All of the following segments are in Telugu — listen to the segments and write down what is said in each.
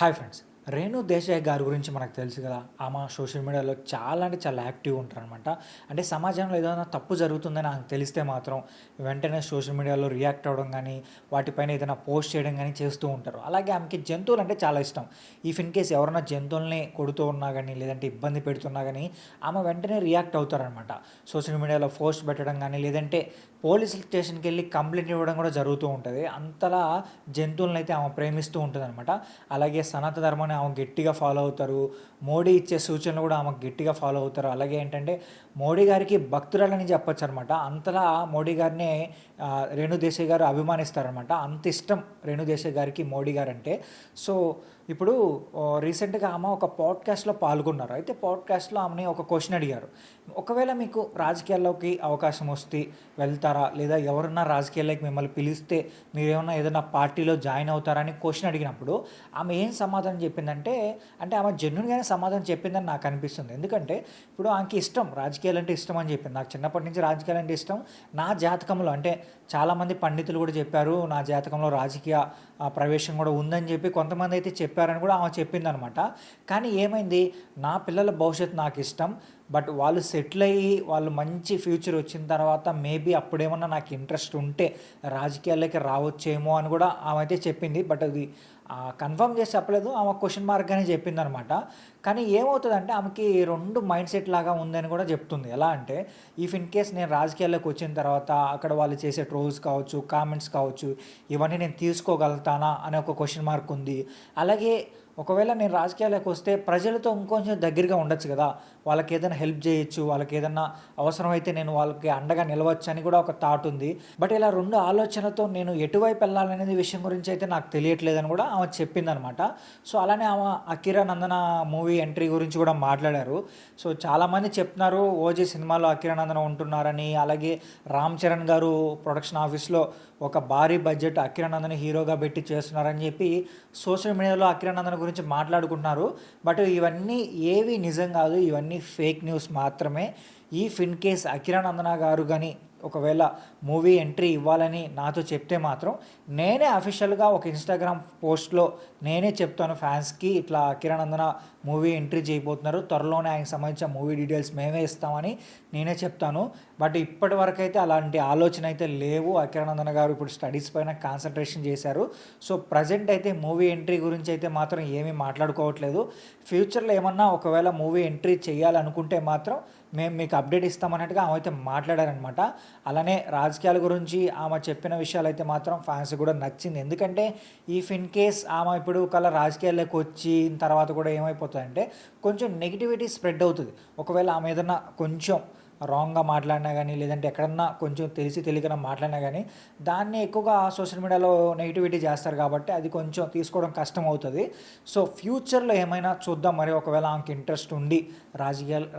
Hi friends. రేణు దేశాయ్ గారి గురించి మనకు తెలుసు కదా. ఆమె సోషల్ మీడియాలో చాలా అంటే చాలా యాక్టివ్ ఉంటారనమాట. అంటే సమాజంలో ఏదైనా తప్పు జరుగుతుందని ఆమెకు తెలిస్తే మాత్రం వెంటనే సోషల్ మీడియాలో రియాక్ట్ అవ్వడం కానీ, వాటిపైన ఏదైనా పోస్ట్ చేయడం కానీ చేస్తూ ఉంటారు. అలాగే ఆమెకి జంతువులు అంటే చాలా ఇష్టం. ఇఫ్ ఇన్ కేస్ ఎవరైనా జంతువుల్ని కొడుతూ ఉన్నా కానీ, లేదంటే ఇబ్బంది పెడుతున్నా కానీ ఆమె వెంటనే రియాక్ట్ అవుతారనమాట. సోషల్ మీడియాలో పోస్ట్ పెట్టడం కానీ, లేదంటే పోలీస్ స్టేషన్కి వెళ్ళి కంప్లైంట్ ఇవ్వడం కూడా జరుగుతూ ఉంటుంది. అంతలా జంతువులను అయితే ఆమె ప్రేమిస్తూ ఉంటుంది అనమాట. అలాగే సనాతన ధర్మాన్ని ఆమె గట్టిగా ఫాలో అవుతారు. మోడీ ఇచ్చే సూచనలు కూడా ఆమె గట్టిగా ఫాలో అవుతారు. అలాగే ఏంటంటే మోడీ గారికి భక్తురాలని చెప్పొచ్చు అనమాట. అంతలా మోడీ గారిని రేణు దేశాయ్ గారు అభిమానిస్తారనమాట. అంత ఇష్టం రేణు దేశాయ్ గారికి మోడీ గారు అంటే. సో ఇప్పుడు రీసెంట్గా ఆమె ఒక పాడ్కాస్ట్లో పాల్గొన్నారు. అయితే పాడ్కాస్ట్లో ఆమెని ఒక క్వశ్చన్ అడిగారు. ఒకవేళ మీకు రాజకీయాల్లోకి అవకాశం వస్తే వెళ్తారా, లేదా ఎవరన్నా రాజకీయాల్లోకి మిమ్మల్ని పిలిస్తే మీరేమన్నా ఏదైనా పార్టీలో జాయిన్ అవుతారా అని క్వశ్చన్ అడిగినప్పుడు ఆమె ఏం సమాధానం చెప్పిందంటే, అంటే ఆమె జెన్యున్గానే సమాధానం చెప్పిందని నాకు అనిపిస్తుంది. ఎందుకంటే ఇప్పుడు ఆమెకి ఇష్టం, రాజకీయాలు అంటే ఇష్టం అని చెప్పింది. నాకు చిన్నప్పటి నుంచి రాజకీయాలు అంటే ఇష్టం. నా జాతకంలో అంటే చాలామంది పండితులు కూడా చెప్పారు నా జాతకంలో రాజకీయ ప్రవేశం కూడా ఉందని చెప్పి కొంతమంది అయితే చెప్పారని కూడా ఆమె చెప్పిందనమాట. కానీ ఏమైంది, నా పిల్లల భవిష్యత్తు నాకు ఇష్టం, బట్ వాళ్ళు సెటిల్ అయ్యి వాళ్ళు మంచి ఫ్యూచర్ వచ్చిన తర్వాత మేబీ అప్పుడేమన్నా నాకు ఇంట్రెస్ట్ ఉంటే రాజకీయాల్లోకి రావచ్చేమో అని కూడా ఆమె అయితే చెప్పింది. బట్ అది కన్ఫర్మ్ చేసి చెప్పలేదు, ఆమె క్వశ్చన్ మార్క్గానే చెప్పింది అనమాట. కానీ ఏమవుతుందంటే ఆమెకి రెండు మైండ్ సెట్ లాగా ఉందని కూడా చెప్తుంది. ఎలా అంటే ఇఫ్ ఇన్ కేస్ నేను రాజకీయాల్లోకి వచ్చిన తర్వాత అక్కడ వాళ్ళు చేసే ట్రోల్స్ కావచ్చు, కామెంట్స్ కావచ్చు, ఇవన్నీ నేను తీసుకోగలుగుతానా అనే ఒక క్వశ్చన్ మార్క్ ఉంది. అలాగే ఒకవేళ నేను రాజకీయాలకు వస్తే ప్రజలతో ఇంకొంచెం దగ్గరగా ఉండొచ్చు కదా, వాళ్ళకి ఏదైనా హెల్ప్ చేయొచ్చు, వాళ్ళకి ఏదైనా అవసరమైతే నేను వాళ్ళకి అండగా నిలవచ్చు అని కూడా ఒక థాట్ ఉంది. బట్ ఇలా రెండు ఆలోచనలతో నేను ఎటువైపు వెళ్ళాలనేది విషయం గురించి అయితే నాకు తెలియట్లేదని కూడా ఆమె చెప్పిందనమాట. సో అలానే ఆమె అకిరా నందన మూవీ ఎంట్రీ గురించి కూడా మాట్లాడారు. సో చాలామంది చెప్తున్నారు ఓజీ సినిమాలో అకిరా నందన ఉంటున్నారని, అలాగే రామ్ చరణ్ గారు ప్రొడక్షన్ ఆఫీస్లో ఒక భారీ బడ్జెట్ అకిరా నందన హీరోగా పెట్టి చేస్తున్నారని చెప్పి సోషల్ మీడియాలో అకిరా నందన గురించి మాట్లాడుకుంటున్నారు. బట్ ఇవన్నీ ఏవి నిజం కాదు, ఇవన్నీ ఫేక్ న్యూస్ మాత్రమే. ఇఫ్ ఇన్ కేస్ అకిరా నందన గారు కానీ ఒకవేళ మూవీ ఎంట్రీ ఇవ్వాలని నాతో చెప్తే మాత్రం నేనే అఫీషియల్గా ఒక ఇన్స్టాగ్రామ్ పోస్ట్లో నేనే చెప్తాను ఫ్యాన్స్కి, ఇట్లా కిరణ్ నందన మూవీ ఎంట్రీ చేయబోతున్నారు, త్వరలోనే ఆయనకు సంబంధించిన మూవీ డీటెయిల్స్ మేమే ఇస్తామని నేనే చెప్తాను. బట్ ఇప్పటి వరకు అయితే అలాంటి ఆలోచన అయితే లేవు. కిరణ్ నందన గారు ఇప్పుడు స్టడీస్ పైన కాన్సన్ట్రేషన్ చేశారు. సో ప్రజెంట్ అయితే మూవీ ఎంట్రీ గురించి అయితే మాత్రం ఏమీ మాట్లాడుకోవట్లేదు. ఫ్యూచర్లో ఏమన్నా ఒకవేళ మూవీ ఎంట్రీ చేయాలనుకుంటే మాత్రం మేము మీకు అప్డేట్ ఇస్తామన్నట్టుగా ఆమె అయితే మాట్లాడారనమాట. అలానే రాజకీయాల గురించి ఆమె చెప్పిన విషయాలు అయితే మాత్రం ఫ్యాన్స్ కూడా నచ్చింది. ఎందుకంటే ఇఫ్ ఇన్ కేస్ ఆమె ఇప్పుడు కల్లా రాజకీయాల్లోకి వచ్చిన తర్వాత కూడా ఏమైపోతుందంటే కొంచెం నెగిటివిటీ స్ప్రెడ్ అవుతుంది. ఒకవేళ ఆమె ఏదన్నా కొంచెం రాంగ్గా మాట్లాడినా కానీ, లేదంటే ఎక్కడన్నా కొంచెం తెలిసి తెలియకనా మాట్లాడినా కానీ దాన్ని ఎక్కువగా సోషల్ మీడియాలో నెగిటివిటీ చేస్తారు కాబట్టి అది కొంచెం తీసుకోవడం కష్టం అవుతుంది. సో ఫ్యూచర్లో ఏమైనా చూద్దాం, మరి ఒకవేళ ఆమెకి ఇంట్రెస్ట్ ఉండి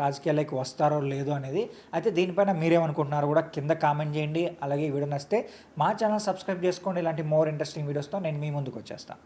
రాజకీయాల్లోకి వస్తారో లేదో అనేది. అయితే దీనిపైన మీరేమనుకుంటున్నారు కూడా కింద కామెంట్ చేయండి. అలాగే ఈ వీడియో నచ్చితే మా ఛానల్ సబ్స్క్రైబ్ చేసుకోండి. ఇలాంటి మోర్ ఇంట్రెస్టింగ్ వీడియోస్తో నేను మీ ముందుకు వచ్చేస్తాను.